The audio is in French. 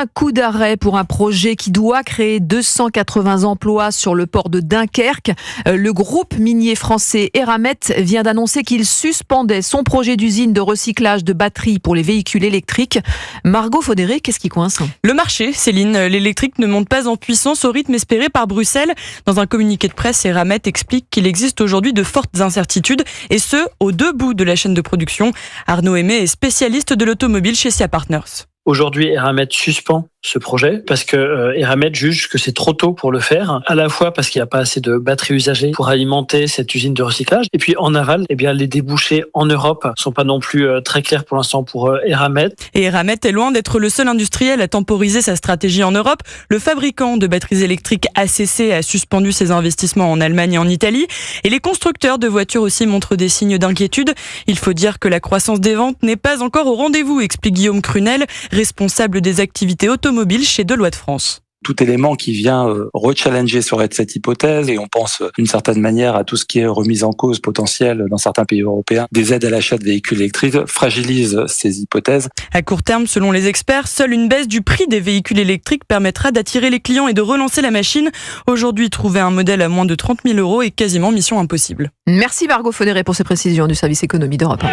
Un coup d'arrêt pour un projet qui doit créer 280 emplois sur le port de Dunkerque. Le groupe minier français Eramet vient d'annoncer qu'il suspendait son projet d'usine de recyclage de batteries pour les véhicules électriques. Margot Faudéré, qu'est-ce qui coince ? Le marché, Céline, l'électrique ne monte pas en puissance au rythme espéré par Bruxelles. Dans un communiqué de presse, Eramet explique qu'il existe aujourd'hui de fortes incertitudes, et ce, aux deux bouts de la chaîne de production. Arnaud Aimé est spécialiste de l'automobile chez SIA Partners. Aujourd'hui, Eramet suspend ce projet parce que Eramet juge que c'est trop tôt pour le faire, à la fois parce qu'il n'y a pas assez de batteries usagées pour alimenter cette usine de recyclage, et puis en aval, les débouchés en Europe sont pas non plus très clairs pour l'instant pour Eramet. Et Eramet est loin d'être le seul industriel à temporiser sa stratégie en Europe. Le fabricant de batteries électriques ACC a suspendu ses investissements en Allemagne et en Italie, et les constructeurs de voitures aussi montrent des signes d'inquiétude. Il faut dire que la croissance des ventes n'est pas encore au rendez-vous, explique Guillaume Crunel, responsable des activités automobiles chez Deloitte France. Tout élément qui vient rechallenger sur cette hypothèse, et on pense d'une certaine manière à tout ce qui est remise en cause potentielle dans certains pays européens des aides à l'achat de véhicules électriques, fragilise ces hypothèses. À court terme, selon les experts, seule une baisse du prix des véhicules électriques permettra d'attirer les clients et de relancer la machine. Aujourd'hui, trouver un modèle à moins de 30 000 € est quasiment mission impossible. Merci Margot Faudéré pour ces précisions du service économie d'Europe 1.